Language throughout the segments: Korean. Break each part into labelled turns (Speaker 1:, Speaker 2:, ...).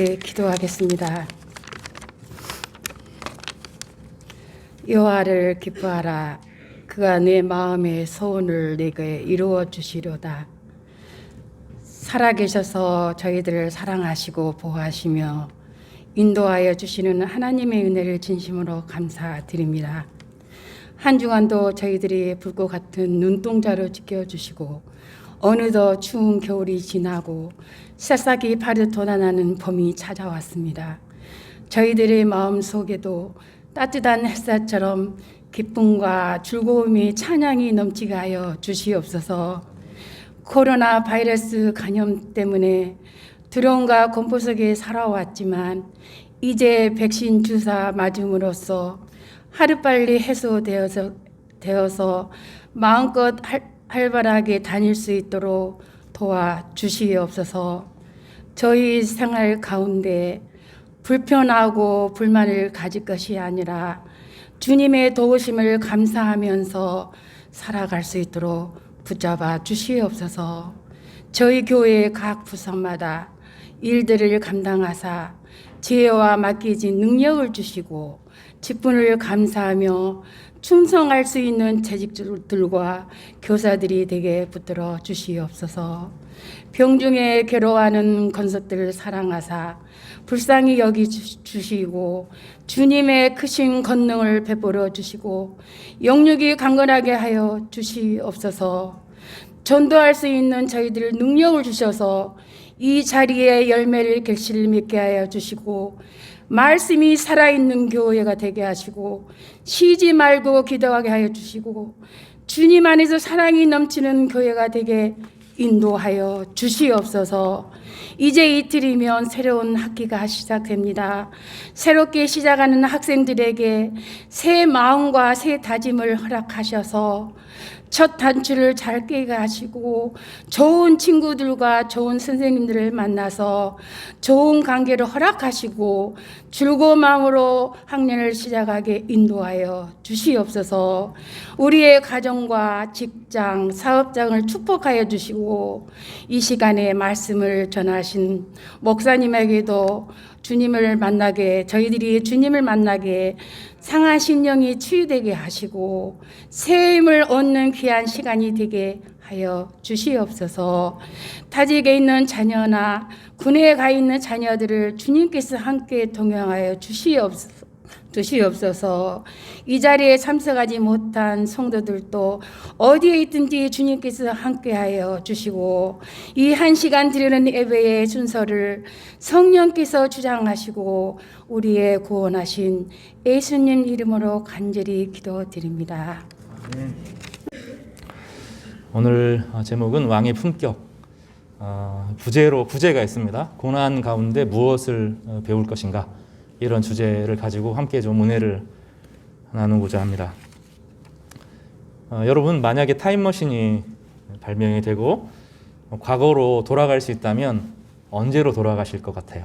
Speaker 1: 기도하겠습니다. 여호와를 기뻐하라. 그가 내 마음의 소원을 내게 이루어 주시려다. 살아계셔서 저희들을 사랑하시고 보호하시며 인도하여 주시는 하나님의 은혜를 진심으로 감사드립니다. 한 주간도 저희들이 불꽃 같은 눈동자로 지켜주시고 어느덧 추운 겨울이 지나고 새싹이 파릇 돋아나는 봄이 찾아왔습니다. 저희들의 마음 속에도 따뜻한 햇살처럼 기쁨과 즐거움이 찬양이 넘치게 하여 주시옵소서. 코로나 바이러스 감염 때문에 두려움과 공포 속에 살아왔지만 이제 백신 주사 맞음으로써 하루빨리 해소되어서 마음껏 활발하게 다닐 수 있도록 도와주시옵소서. 저희 생활 가운데 불편하고 불만을 가질 것이 아니라 주님의 도우심을 감사하면서 살아갈 수 있도록 붙잡아 주시옵소서. 저희 교회 각 부서마다 일들을 감당하사 지혜와 맡기진 능력을 주시고 직분을 감사하며 충성할 수 있는 재직들과 교사들이 되게 붙들어 주시옵소서. 병중에 괴로워하는 건석들을 사랑하사 불쌍히 여기 주시고 주님의 크신 권능을 베풀어 주시고 영육이 강건하게 하여 주시옵소서. 전도할 수 있는 저희들 능력을 주셔서 이 자리에 열매를 결실을 맺게 하여 주시고 말씀이 살아있는 교회가 되게 하시고 쉬지 말고 기도하게 하여 주시고 주님 안에서 사랑이 넘치는 교회가 되게 인도하여 주시옵소서. 이제 이틀이면 새로운 학기가 시작됩니다. 새롭게 시작하는 학생들에게 새 마음과 새 다짐을 허락하셔서 첫 단추를 잘 깨게 하시고 좋은 친구들과 좋은 선생님들을 만나서 좋은 관계를 허락하시고 즐거운 마음으로 학년을 시작하게 인도하여 주시옵소서. 우리의 가정과 직장, 사업장을 축복하여 주시고 이 시간에 말씀을 전하신 목사님에게도 주님을 만나게, 저희들이 주님을 만나게 상한 심령이 치유되게 하시고 새 힘을 얻는 귀한 시간이 되게 하여 주시옵소서. 타직에 있는 자녀나 군에 가 있는 자녀들을 주님께서 함께 동행하여 주시옵소서. 이 자리에 참석하지 못한 성도들도 어디에 있든지 주님께서 함께하여 주시고 이 한 시간 드리는 예배의 순서를 성령께서 주장하시고 우리의 구원하신 예수님 이름으로 간절히 기도드립니다.
Speaker 2: 오늘 제목은 왕의 품격. 부제가 있습니다. 고난 가운데 무엇을 배울 것인가, 이런 주제를 가지고 함께 좀 은혜를 나누고자 합니다. 여러분, 만약에 타임머신이 발명이 되고 과거로 돌아갈 수 있다면 언제로 돌아가실 것 같아요?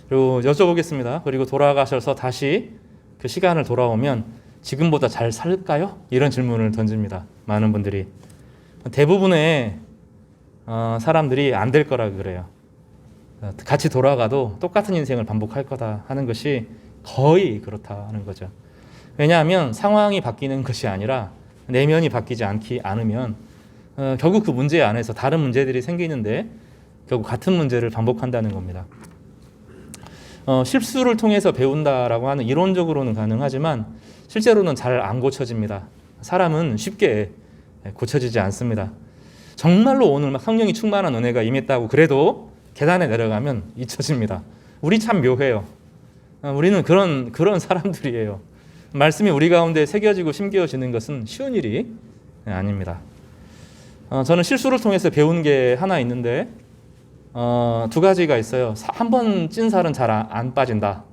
Speaker 2: 그리고 여쭤보겠습니다. 그리고 돌아가셔서 다시 그 시간을 돌아오면 지금보다 잘 살까요? 이런 질문을 던집니다. 많은 분들이. 대부분의 사람들이 안 될 거라 그래요. 같이 돌아가도 똑같은 인생을 반복할 거다 하는 것이 거의 그렇다는 거죠. 왜냐하면 상황이 바뀌는 것이 아니라 내면이 바뀌지 않으면 결국 그 문제 안에서 다른 문제들이 생기는데 결국 같은 문제를 반복한다는 겁니다. 실수를 통해서 배운다라고 하는 이론적으로는 가능하지만 실제로는 잘 안 고쳐집니다. 사람은 쉽게 고쳐지지 않습니다. 정말로 오늘 막 성령이 충만한 은혜가 임했다고 그래도 계단에 내려가면 잊혀집니다. 우리 참 묘해요. 우리는 그런 사람들이에요. 말씀이 우리 가운데 새겨지고 심겨지는 것은 쉬운 일이 아닙니다. 저는 실수를 통해서 배운 게 하나 있는데 두 가지가 있어요. 한 번 찐 살은 잘 안 빠진다.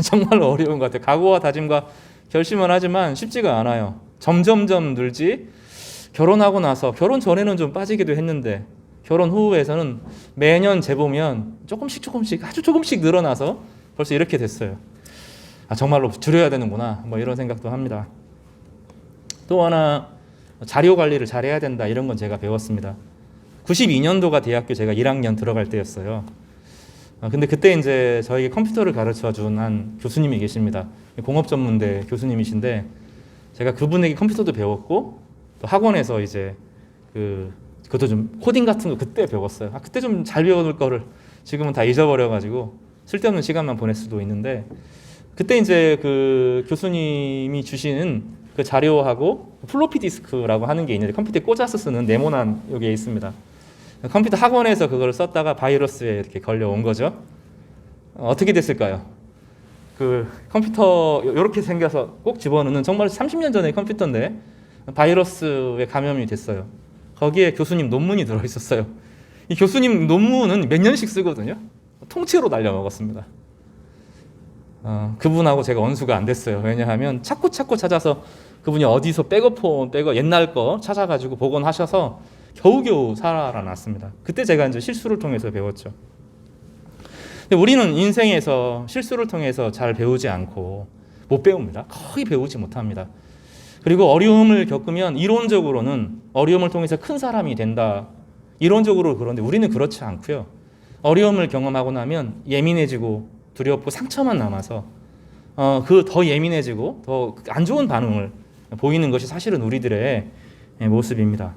Speaker 2: 정말로 어려운 것 같아요. 각오와 다짐과 결심은 하지만 쉽지가 않아요. 점점점 늘지, 결혼하고 나서, 결혼 전에는 좀 빠지기도 했는데 결혼 후에서는 매년 재보면 조금씩 아주 조금씩 늘어나서 벌써 이렇게 됐어요. 정말로 줄여야 되는구나, 뭐 이런 생각도 합니다. 또 하나, 자료 관리를 잘해야 된다, 이런 건 제가 배웠습니다. 92년도가 대학교 제가 1학년 들어갈 때였어요. 근데 그때 이제 저에게 컴퓨터를 가르쳐 준 한 교수님이 계십니다. 공업전문대 교수님이신데 제가 그분에게 컴퓨터도 배웠고 또 학원에서 이제 그것도 좀 코딩 같은 거 그때 배웠어요. 그때 좀 잘 배워놓을 거를 지금은 다 잊어버려가지고 쓸데없는 시간만 보낼 수도 있는데 그때 이제 그 교수님이 주시는 그 자료하고 플로피 디스크라고 하는 게 있는데 컴퓨터에 꽂아서 쓰는 네모난 여기에 있습니다. 컴퓨터 학원에서 그걸 썼다가 바이러스에 이렇게 걸려온 거죠. 어떻게 됐을까요? 그 컴퓨터 이렇게 생겨서 꼭 집어넣는 정말 30년 전의 컴퓨터인데 바이러스에 감염이 됐어요. 거기에 교수님 논문이 들어있었어요. 이 교수님 논문은 몇 년씩 쓰거든요. 통째로 날려먹었습니다. 그분하고 제가 원수가 안 됐어요. 왜냐하면 자꾸 찾아서 그분이 어디서 백업폰 옛날 거 찾아가지고 복원하셔서 겨우겨우 살아났습니다. 그때 제가 이제 실수를 통해서 배웠죠. 근데 우리는 인생에서 실수를 통해서 잘 배우지 않고 못 배웁니다. 거의 배우지 못합니다. 그리고 어려움을 겪으면 이론적으로는 어려움을 통해서 큰 사람이 된다. 이론적으로 그런데 우리는 그렇지 않고요. 어려움을 경험하고 나면 예민해지고 두렵고 상처만 남아서 그 더 예민해지고 더 안 좋은 반응을 보이는 것이 사실은 우리들의 모습입니다.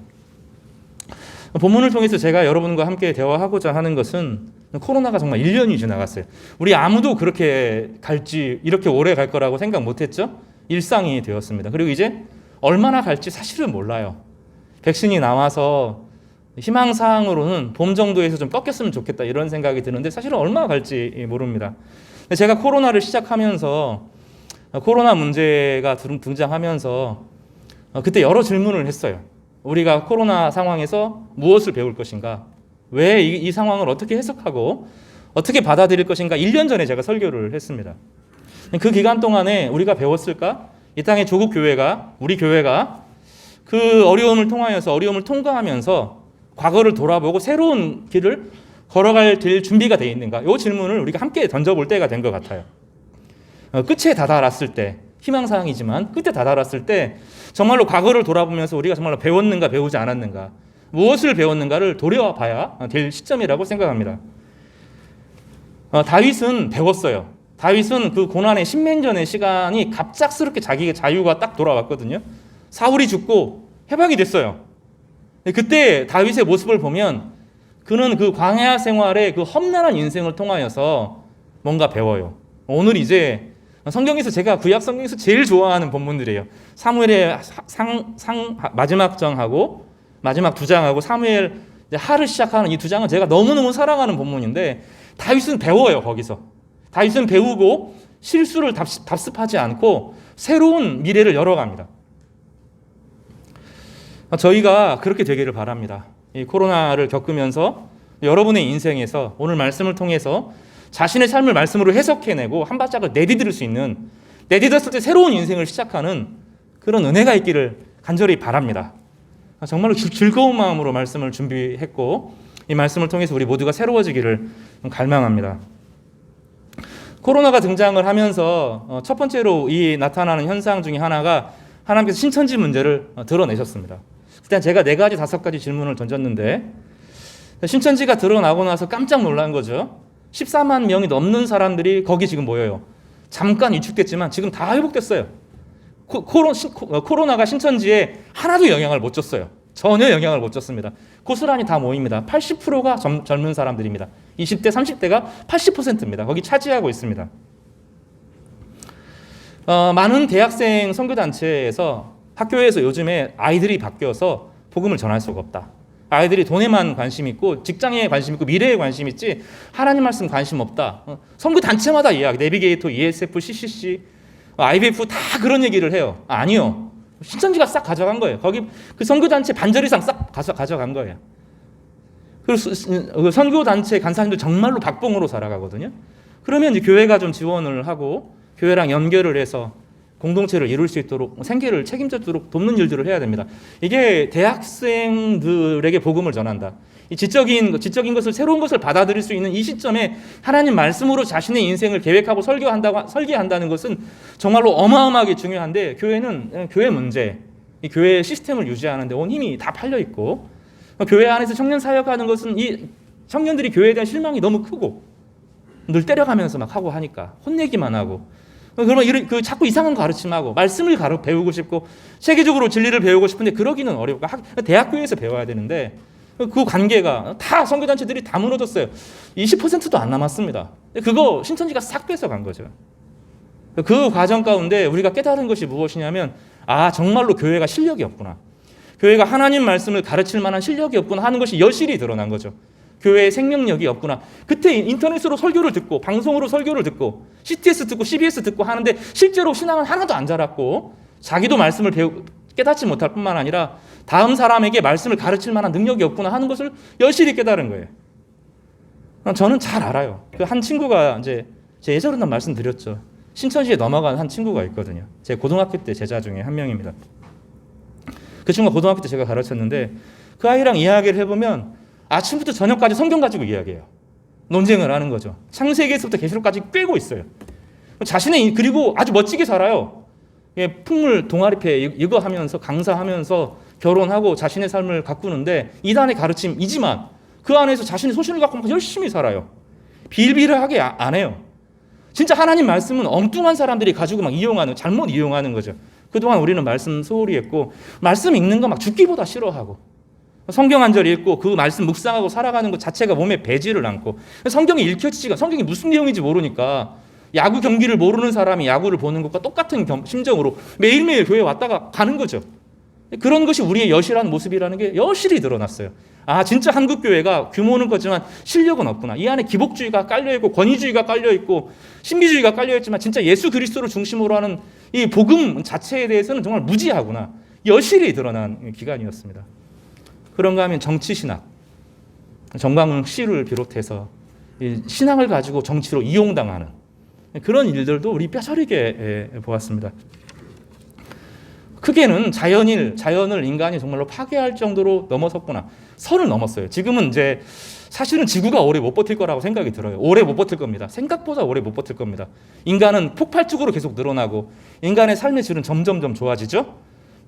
Speaker 2: 본문을 통해서 제가 여러분과 함께 대화하고자 하는 것은 코로나가 정말 1년이 지나갔어요. 우리 아무도 그렇게 갈지 이렇게 오래 갈 거라고 생각 못했죠. 일상이 되었습니다. 그리고 이제 얼마나 갈지 사실은 몰라요. 백신이 나와서 희망사항으로는 봄 정도에서 좀 꺾였으면 좋겠다 이런 생각이 드는데 사실은 얼마나 갈지 모릅니다. 제가 코로나를 시작하면서 코로나 문제가 등장하면서 그때 여러 질문을 했어요. 우리가 코로나 상황에서 무엇을 배울 것인가? 왜 이 상황을 어떻게 해석하고 어떻게 받아들일 것인가? 1년 전에 제가 설교를 했습니다. 그 기간 동안에 우리가 배웠을까? 이 땅의 조국 교회가 우리 교회가 그 어려움을 통하여서 어려움을 통과하면서 과거를 돌아보고 새로운 길을 걸어갈 준비가 되어 있는가? 이 질문을 우리가 함께 던져볼 때가 된 것 같아요. 끝에 다다랐을 때 희망사항이지만 끝에 다다랐을 때 정말로 과거를 돌아보면서 우리가 정말로 배웠는가 배우지 않았는가 무엇을 배웠는가를 돌아봐야 될 시점이라고 생각합니다. 다윗은 배웠어요. 다윗은 그 고난의 십몇 년의 시간이 갑작스럽게 자기의 자유가 딱 돌아왔거든요. 사울이 죽고 해방이 됐어요. 그때 다윗의 모습을 보면 그는 그 광야 생활의 그 험난한 인생을 통하여서 뭔가 배워요. 오늘 이제 성경에서 제가 구약 성경에서 제일 좋아하는 본문들이에요. 사무엘의 마지막 장하고 마지막 두 장하고 사무엘 하를 시작하는 이 두 장은 제가 너무너무 사랑하는 본문인데 다윗은 배워요. 거기서 다윗은 배우고 실수를 답습하지 않고 새로운 미래를 열어갑니다. 저희가 그렇게 되기를 바랍니다. 이 코로나를 겪으면서 여러분의 인생에서 오늘 말씀을 통해서 자신의 삶을 말씀으로 해석해내고 한 발짝을 내디딜 수 있는 내디뎠을 때 새로운 인생을 시작하는 그런 은혜가 있기를 간절히 바랍니다. 정말로 즐거운 마음으로 말씀을 준비했고 이 말씀을 통해서 우리 모두가 새로워지기를 갈망합니다. 코로나가 등장을 하면서 첫 번째로 이 나타나는 현상 중에 하나가 하나님께서 신천지 문제를 드러내셨습니다. 일단 제가 4가지 5가지 질문을 던졌는데 신천지가 드러나고 나서 깜짝 놀란 거죠. 14만 명이 넘는 사람들이 거기 지금 모여요. 잠깐 위축됐지만 지금 다 회복됐어요. 코로나가 신천지에 하나도 영향을 못 줬어요. 전혀 영향을 못 줬습니다. 고스란히 다 모입니다. 80%가 젊은 사람들입니다. 20대, 30대가 80%입니다. 거기 차지하고 있습니다. 많은 대학생 선교단체에서 학교에서 요즘에 아이들이 바뀌어서 복음을 전할 수가 없다. 아이들이 돈에만 관심 있고 직장에 관심 있고 미래에 관심 있지 하나님 말씀 관심 없다. 선교단체마다 이야기, 내비게이터, ESF, CCC, IBF 다 그런 얘기를 해요. 아니요. 신천지가 싹 가져간 거예요. 거기 그 선교단체 반절 이상 싹 가져간 거예요. 그리고 선교단체 간사님들 정말로 박봉으로 살아가거든요. 그러면 이제 교회가 좀 지원을 하고 교회랑 연결을 해서 공동체를 이룰 수 있도록 생계를 책임져도록 돕는 일들을 해야 됩니다. 이게 대학생들에게 복음을 전한다. 이 지적인 것을 새로운 것을 받아들일 수 있는 이 시점에 하나님 말씀으로 자신의 인생을 계획하고 설계한다는 것은 정말로 어마어마하게 중요한데 교회는 교회 문제, 이 교회의 시스템을 유지하는 데 온 힘이 다 팔려 있고 교회 안에서 청년 사역하는 것은 이 청년들이 교회에 대한 실망이 너무 크고 늘 때려가면서 막 하고 하니까 혼내기만 하고 그러면 자꾸 이상한 가르침하고 말씀을 배우고 싶고 세계적으로 진리를 배우고 싶은데 그러기는 어렵고 대학교에서 배워야 되는데 그 관계가 다 선교단체들이 다 무너졌어요. 20%도 안 남았습니다. 그거 신천지가 싹 뺏어간 거죠. 그 과정 가운데 우리가 깨달은 것이 무엇이냐면 정말로 교회가 실력이 없구나. 교회가 하나님 말씀을 가르칠 만한 실력이 없구나 하는 것이 여실히 드러난 거죠. 교회의 생명력이 없구나. 그때 인터넷으로 설교를 듣고 방송으로 설교를 듣고 CTS 듣고 CBS 듣고 하는데 실제로 신앙은 하나도 안 자랐고 자기도 말씀을 깨닫지 못할 뿐만 아니라 다음 사람에게 말씀을 가르칠 만한 능력이 없구나 하는 것을 여실히 깨달은 거예요. 저는 잘 알아요. 그 한 친구가 이제 제 예전에 말씀드렸죠. 신천지에 넘어간 한 친구가 있거든요. 제 고등학교 때 제자 중에 한 명입니다. 그 친구가 고등학교 때 제가 가르쳤는데 그 아이랑 이야기를 해보면 아침부터 저녁까지 성경 가지고 이야기해요. 논쟁을 하는 거죠. 창세기에서부터 계시록까지 꿰고 있어요. 그리고 아주 멋지게 살아요. 풍물 동아리패 이거 하면서 강사하면서 결혼하고 자신의 삶을 가꾸는데 이단의 가르침이지만 그 안에서 자신의 소신을 갖고 열심히 살아요. 비일비일하게 안 해요. 진짜 하나님 말씀은 엉뚱한 사람들이 가지고 잘못 이용하는 거죠. 그동안 우리는 말씀 소홀히 했고 말씀 읽는 거 죽기보다 싫어하고 성경 한 절 읽고 그 말씀 묵상하고 살아가는 것 자체가 몸에 배지를 않고 성경이 읽혀지지가 성경이 무슨 내용인지 모르니까 야구 경기를 모르는 사람이 야구를 보는 것과 똑같은 심정으로 매일매일 교회 왔다가 가는 거죠. 그런 것이 우리의 여실한 모습이라는 게 여실히 드러났어요. 진짜 한국교회가 규모는 거지만 실력은 없구나. 이 안에 기복주의가 깔려있고 권위주의가 깔려있고 신비주의가 깔려있지만 진짜 예수 그리스도를 중심으로 하는 이 복음 자체에 대해서는 정말 무지하구나. 여실히 드러난 기간이었습니다. 그런가 하면 정치신학, 정광훈 씨를 비롯해서 신앙을 가지고 정치로 이용당하는 그런 일들도 우리 뼈저리게 보았습니다. 크게는 자연을 인간이 정말로 파괴할 정도로 넘어섰구나. 선을 넘었어요. 지금은 이제 사실은 지구가 오래 못 버틸 거라고 생각이 들어요. 오래 못 버틸 겁니다. 생각보다 오래 못 버틸 겁니다. 인간은 폭발적으로 계속 늘어나고 인간의 삶의 질은 점점점 좋아지죠.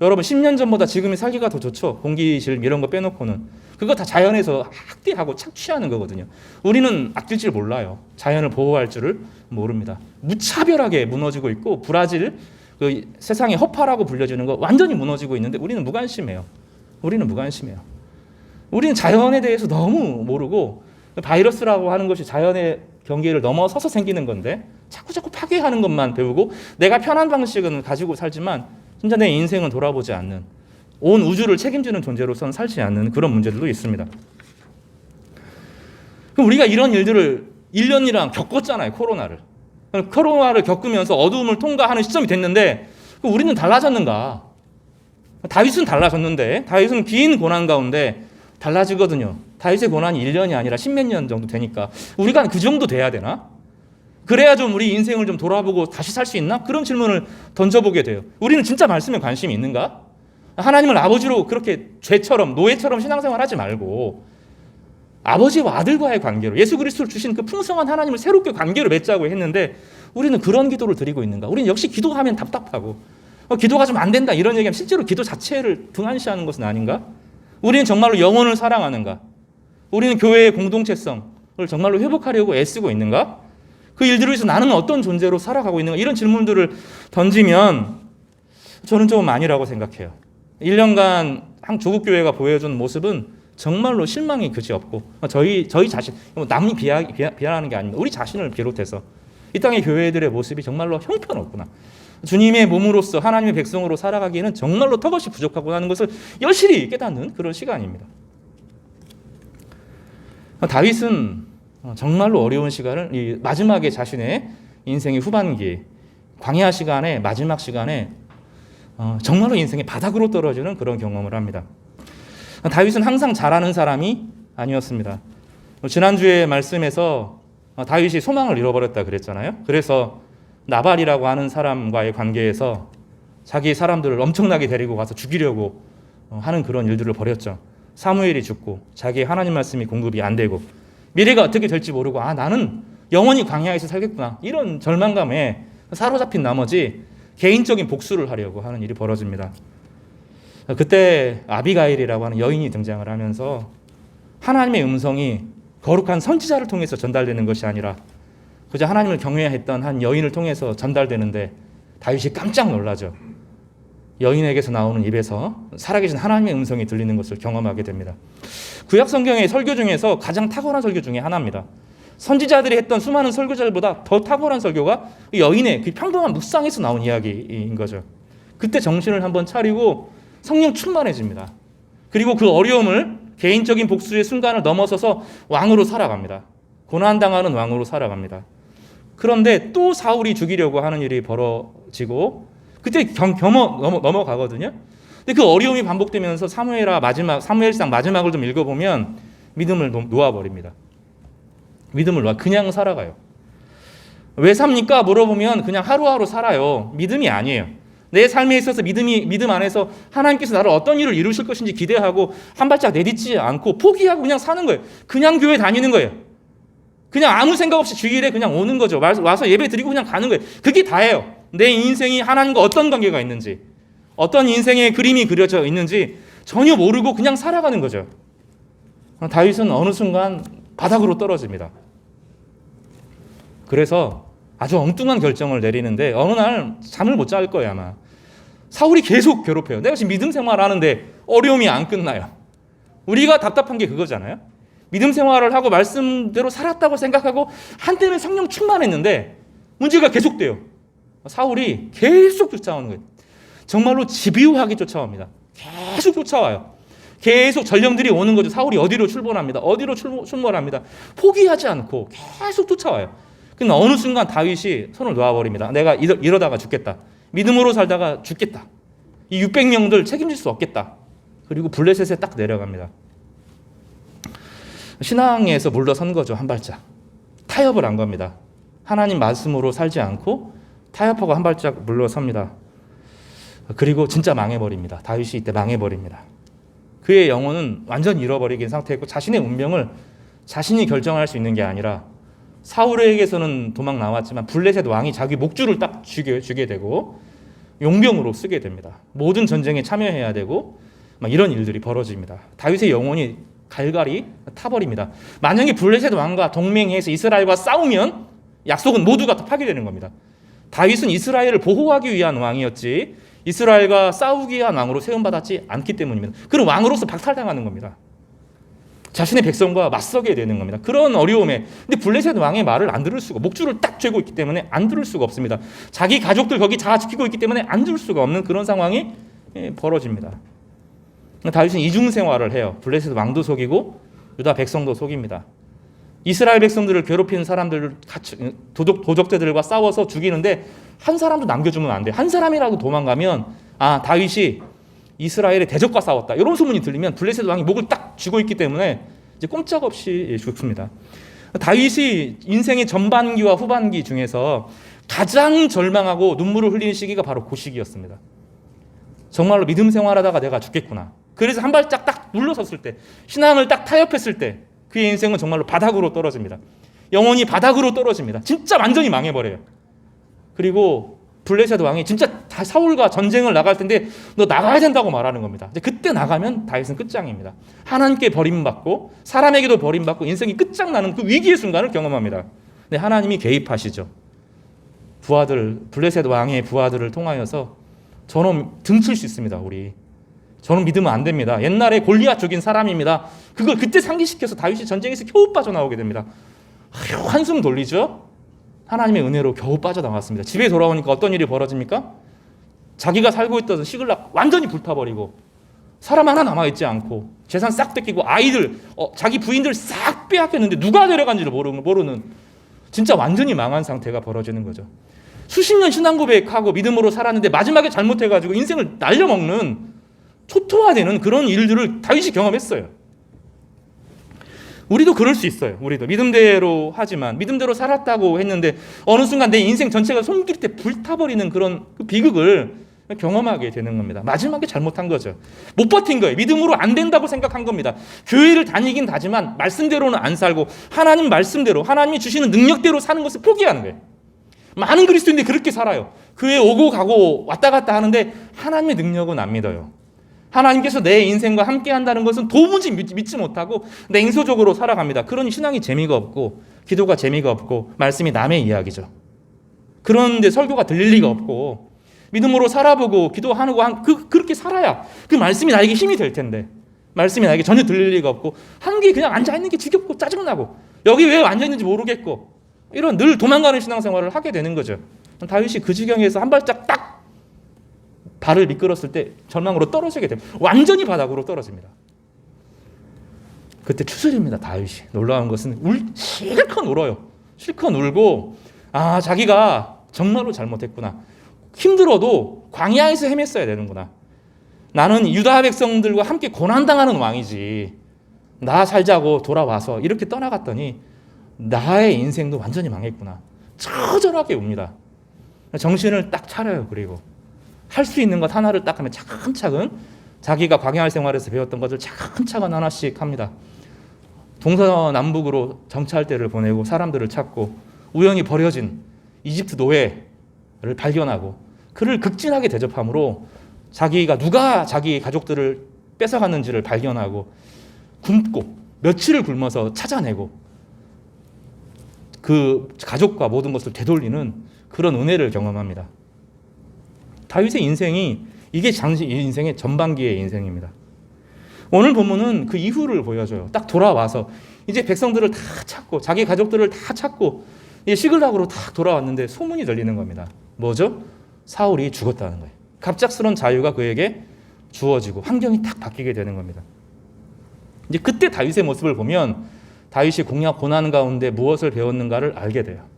Speaker 2: 여러분 10년 전보다 지금이 살기가 더 좋죠. 공기질 이런 거 빼놓고는. 그거 다 자연에서 학대하고 착취하는 거거든요. 우리는 아낄 줄 몰라요. 자연을 보호할 줄을 모릅니다. 무차별하게 무너지고 있고 브라질 그 세상의 허파라고 불려지는 거 완전히 무너지고 있는데 우리는 무관심해요. 우리는 자연에 대해서 너무 모르고 바이러스라고 하는 것이 자연의 경계를 넘어서서 생기는 건데 자꾸 파괴하는 것만 배우고 내가 편한 방식은 가지고 살지만 진짜 내 인생은 돌아보지 않는 온 우주를 책임지는 존재로서는 살지 않는 그런 문제들도 있습니다. 그럼 우리가 이런 일들을 1년이랑 겪었잖아요. 코로나를 겪으면서 어두움을 통과하는 시점이 됐는데 우리는 달라졌는가? 다윗은 달라졌는데 다윗은 긴 고난 가운데 달라지거든요. 다윗의 고난이 1년이 아니라 10몇 년 정도 되니까 우리가 그 정도 돼야 되나? 그래야 좀 우리 인생을 좀 돌아보고 다시 살 수 있나? 그런 질문을 던져보게 돼요. 우리는 진짜 말씀에 관심이 있는가? 하나님을 아버지로 그렇게 노예처럼 신앙생활 하지 말고 아버지와 아들과의 관계로 예수 그리스도를 주신 그 풍성한 하나님을 새롭게 관계로 맺자고 했는데 우리는 그런 기도를 드리고 있는가? 우리는 역시 기도하면 답답하고 기도가 좀 안 된다 이런 얘기하면 실제로 기도 자체를 등한시하는 것은 아닌가? 우리는 정말로 영혼을 사랑하는가? 우리는 교회의 공동체성을 정말로 회복하려고 애쓰고 있는가? 그 일들을 위해서 나는 어떤 존재로 살아가고 있는가? 이런 질문들을 던지면 저는 좀 아니라고 생각해요. 1년간 한 조국교회가 보여준 모습은 정말로 실망이 그지없고 저희 자신, 남이 비하하는 게 아닙니다. 우리 자신을 비롯해서 이 땅의 교회들의 모습이 정말로 형편없구나. 주님의 몸으로서 하나님의 백성으로 살아가기에는 정말로 턱없이 부족하구나 하는 것을 여실히 깨닫는 그런 시간입니다. 다윗은 정말로 어려운 시간을 마지막에 자신의 인생의 후반기 광야 시간에 마지막 시간에 정말로 인생의 바닥으로 떨어지는 그런 경험을 합니다. 다윗은 항상 잘하는 사람이 아니었습니다. 지난주에 말씀에서 다윗이 소망을 잃어버렸다 그랬잖아요. 그래서 나발이라고 하는 사람과의 관계에서 자기 사람들을 엄청나게 데리고 가서 죽이려고 하는 그런 일들을 벌였죠. 사무엘이 죽고 자기의 하나님 말씀이 공급이 안 되고 미래가 어떻게 될지 모르고 나는 영원히 광야에서 살겠구나 이런 절망감에 사로잡힌 나머지 개인적인 복수를 하려고 하는 일이 벌어집니다. 그때 아비가일이라고 하는 여인이 등장을 하면서 하나님의 음성이 거룩한 선지자를 통해서 전달되는 것이 아니라 그저 하나님을 경외했던 한 여인을 통해서 전달되는데 다윗이 깜짝 놀라죠. 여인에게서 나오는 입에서 살아계신 하나님의 음성이 들리는 것을 경험하게 됩니다. 구약 성경의 설교 중에서 가장 탁월한 설교 중에 하나입니다. 선지자들이 했던 수많은 설교자들보다 더 탁월한 설교가 여인의 그 평범한 묵상에서 나온 이야기인 거죠. 그때 정신을 한번 차리고 성령 충만해집니다. 그리고 그 어려움을 개인적인 복수의 순간을 넘어서서 왕으로 살아갑니다. 고난당하는 왕으로 살아갑니다. 그런데 또 사울이 죽이려고 하는 일이 벌어지고 그때 넘어가거든요. 근데 그 어려움이 반복되면서 사무엘상 마지막을 좀 읽어보면 믿음을 놓아버립니다. 믿음을 놓아 그냥 살아가요. 왜 삽니까? 물어보면 그냥 하루하루 살아요. 믿음이 아니에요. 내 삶에 있어서 믿음 안에서 하나님께서 나를 어떤 일을 이루실 것인지 기대하고 한 발짝 내딛지 않고 포기하고 그냥 사는 거예요. 그냥 교회 다니는 거예요. 그냥 아무 생각 없이 주일에 그냥 오는 거죠. 와서 예배 드리고 그냥 가는 거예요. 그게 다예요. 내 인생이 하나님과 어떤 관계가 있는지, 어떤 인생의 그림이 그려져 있는지 전혀 모르고 그냥 살아가는 거죠. 다윗은 어느 순간 바닥으로 떨어집니다. 그래서 아주 엉뚱한 결정을 내리는데 어느 날 잠을 못 잘 거예요 아마. 사울이 계속 괴롭혀요. 내가 지금 믿음 생활하는데 어려움이 안 끝나요. 우리가 답답한 게 그거잖아요. 믿음 생활을 하고 말씀대로 살았다고 생각하고 한때는 성령 충만했는데 문제가 계속돼요. 사울이 계속 쫓아오는 거예요. 정말로 집요하게 쫓아옵니다. 계속 쫓아와요. 계속 전령들이 오는 거죠. 사울이 어디로 출몰합니다. 어디로 출몰합니다. 포기하지 않고 계속 쫓아와요. 근데 어느 순간 다윗이 손을 놓아버립니다. 내가 이러다가 죽겠다. 믿음으로 살다가 죽겠다. 이 600명들 책임질 수 없겠다. 그리고 블레셋에 딱 내려갑니다. 신앙에서 물러선 거죠. 한 발짝. 타협을 한 겁니다. 하나님 말씀으로 살지 않고 타협하고 한 발짝 물러섭니다. 그리고 진짜 망해버립니다. 다윗이 이때 망해버립니다. 그의 영혼은 완전히 잃어버리긴 상태였고 자신의 운명을 자신이 결정할 수 있는 게 아니라 사울에게서는 도망 나왔지만 블레셋 왕이 자기 목줄을 딱 주게 되고 용병으로 쓰게 됩니다. 모든 전쟁에 참여해야 되고 막 이런 일들이 벌어집니다. 다윗의 영혼이 갈갈이 타버립니다. 만약에 블레셋 왕과 동맹해서 이스라엘과 싸우면 약속은 모두가 다 파괴되는 겁니다. 다윗은 이스라엘을 보호하기 위한 왕이었지 이스라엘과 싸우기 위한 왕으로 세움받았지 않기 때문입니다. 그런 왕으로서 박탈당하는 겁니다. 자신의 백성과 맞서게 되는 겁니다. 그런 어려움에 근데 블레셋 왕의 말을 안 들을 수가 목줄을 딱 쥐고 있기 때문에 안 들을 수가 없습니다. 자기 가족들 거기 다 지키고 있기 때문에 안 들을 수가 없는 그런 상황이 벌어집니다. 다윗은 이중생활을 해요. 블레셋 왕도 속이고 유다 백성도 속입니다. 이스라엘 백성들을 괴롭히는 사람들을 같이 도적들과 싸워서 죽이는데 한 사람도 남겨주면 안 돼요. 한 사람이라도 도망가면 다윗이 이스라엘의 대적과 싸웠다. 이런 소문이 들리면 블레셋 왕이 목을 딱 쥐고 있기 때문에 이제 꼼짝없이 죽습니다. 다윗이 인생의 전반기와 후반기 중에서 가장 절망하고 눈물을 흘리는 시기가 바로 그 시기였습니다. 정말로 믿음 생활하다가 내가 죽겠구나. 그래서 한 발짝 딱 물러섰을 때, 신앙을 딱 타협했을 때 그의 인생은 정말로 바닥으로 떨어집니다. 영혼이 바닥으로 떨어집니다. 진짜 완전히 망해버려요. 그리고 블레셋 왕이 진짜 사울과 전쟁을 나갈 텐데 너 나가야 된다고 말하는 겁니다. 그때 나가면 다윗은 끝장입니다. 하나님께 버림받고 사람에게도 버림받고 인생이 끝장나는 그 위기의 순간을 경험합니다. 근데 하나님이 개입하시죠. 블레셋 왕의 부하들을 통하여서 저놈 등칠 수 있습니다. 저는 믿으면 안 됩니다. 옛날에 골리앗 죽인 사람입니다. 그걸 그때 상기시켜서 다윗이 전쟁에서 겨우 빠져나오게 됩니다. 한숨 돌리죠. 하나님의 은혜로 겨우 빠져나왔습니다. 집에 돌아오니까 어떤 일이 벌어집니까? 자기가 살고 있던 시글락 완전히 불타버리고 사람 하나 남아있지 않고 재산 싹 뺏기고 아이들 자기 부인들 싹 빼앗겼는데 누가 데려간지를 모르는 진짜 완전히 망한 상태가 벌어지는 거죠. 수십 년 신앙 고백하고 믿음으로 살았는데 마지막에 잘못해가지고 인생을 날려먹는 초토화되는 그런 일들을 다윗이 경험했어요. 우리도 그럴 수 있어요. 우리도 믿음대로 하지만 믿음대로 살았다고 했는데 어느 순간 내 인생 전체가 손길 때 불타버리는 그런 비극을 경험하게 되는 겁니다. 마지막에 잘못한 거죠. 못 버틴 거예요. 믿음으로 안 된다고 생각한 겁니다. 교회를 다니긴 하지만 말씀대로는 안 살고 하나님 말씀대로 하나님이 주시는 능력대로 사는 것을 포기하는 거예요. 많은 그리스도인들이 그렇게 살아요. 교회 오고 가고 왔다 갔다 하는데 하나님의 능력은 안 믿어요. 하나님께서 내 인생과 함께 한다는 것은 도무지 믿지 못하고 냉소적으로 살아갑니다. 그러니 신앙이 재미가 없고 기도가 재미가 없고 말씀이 남의 이야기죠. 그런데 설교가 들릴 리가 없고 믿음으로 살아보고 기도하고 그렇게 살아야 그 말씀이 나에게 힘이 될 텐데 말씀이 나에게 전혀 들릴 리가 없고 한 게 그냥 앉아있는 게 지겹고 짜증나고 여기 왜 앉아있는지 모르겠고 이런 늘 도망가는 신앙생활을 하게 되는 거죠. 다윗이 그 지경에서 한 발짝 딱 발을 미끄렀을 때 절망으로 떨어지게 됩니다. 완전히 바닥으로 떨어집니다. 그때 추스립니다. 다윗이. 놀라운 것은 실컷 울어요. 실컷 울고 자기가 정말로 잘못했구나. 힘들어도 광야에서 헤맸어야 되는구나. 나는 유다 백성들과 함께 고난당하는 왕이지. 나 살자고 돌아와서 이렇게 떠나갔더니 나의 인생도 완전히 망했구나. 처절하게 웁니다. 정신을 딱 차려요. 그리고 할 수 있는 것 하나를 딱 하면 차근차근 자기가 광야 생활에서 배웠던 것을 차근차근 하나씩 합니다. 동서남북으로 정찰대를 보내고 사람들을 찾고 우연히 버려진 이집트 노예를 발견하고 그를 극진하게 대접함으로 자기가 누가 자기 가족들을 뺏어갔는지를 발견하고 굶고 며칠을 굶어서 찾아내고 그 가족과 모든 것을 되돌리는 그런 은혜를 경험합니다. 다윗의 인생이 이게 인생의 전반기의 인생입니다. 오늘 본문은 그 이후를 보여줘요. 딱 돌아와서 이제 백성들을 다 찾고 자기 가족들을 다 찾고 이제 시글락으로 딱 돌아왔는데 소문이 들리는 겁니다. 뭐죠? 사울이 죽었다는 거예요. 갑작스러운 자유가 그에게 주어지고 환경이 딱 바뀌게 되는 겁니다. 이제 그때 다윗의 모습을 보면 다윗이 공약 고난 가운데 무엇을 배웠는가를 알게 돼요.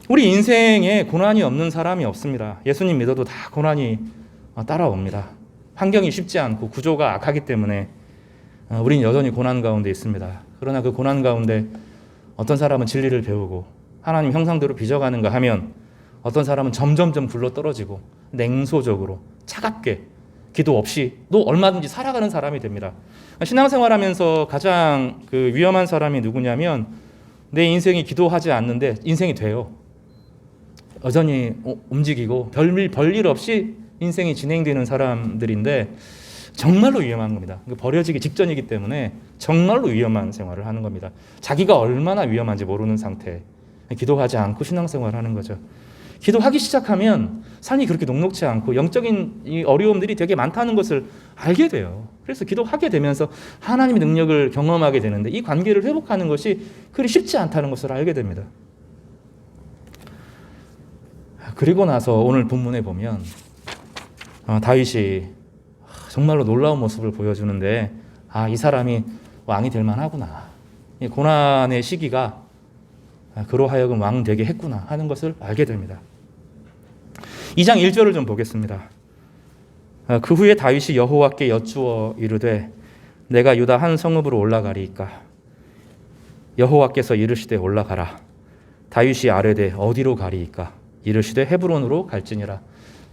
Speaker 2: 우리 인생에 고난이 없는 사람이 없습니다. 예수님 믿어도 다 고난이 따라옵니다. 환경이 쉽지 않고 구조가 악하기 때문에 우리는 여전히 고난 가운데 있습니다. 그러나 그 고난 가운데 어떤 사람은 진리를 배우고 하나님 형상대로 빚어가는가 하면 어떤 사람은 점점점 굴러 떨어지고 냉소적으로 차갑게 기도 없이 또 얼마든지 살아가는 사람이 됩니다. 신앙생활하면서 가장 그 위험한 사람이 누구냐면 내 인생이 기도하지 않는데 인생이 돼요. 여전히 움직이고 별일 없이 인생이 진행되는 사람들인데 정말로 위험한 겁니다. 버려지기 직전이기 때문에 정말로 위험한 생활을 하는 겁니다. 자기가 얼마나 위험한지 모르는 상태. 기도하지 않고 신앙생활을 하는 거죠. 기도하기 시작하면 삶이 그렇게 녹록지 않고 영적인 이 어려움들이 되게 많다는 것을 알게 돼요. 그래서 기도하게 되면서 하나님의 능력을 경험하게 되는데 이 관계를 회복하는 것이 그리 쉽지 않다는 것을 알게 됩니다. 그리고 나서 오늘 본문에 보면 다윗이 정말로 놀라운 모습을 보여주는데 이 사람이 왕이 될 만하구나. 이 고난의 시기가 그로 하여금 왕 되게 했구나 하는 것을 알게 됩니다. 2장 1절을 좀 보겠습니다. 그 후에 다윗이 여호와께 여쭈어 이르되 내가 유다 한 성읍으로 올라가리이까. 여호와께서 이르시되 올라가라. 다윗이 아뢰되 어디로 가리이까. 이르시되 헤브론으로 갈지니라.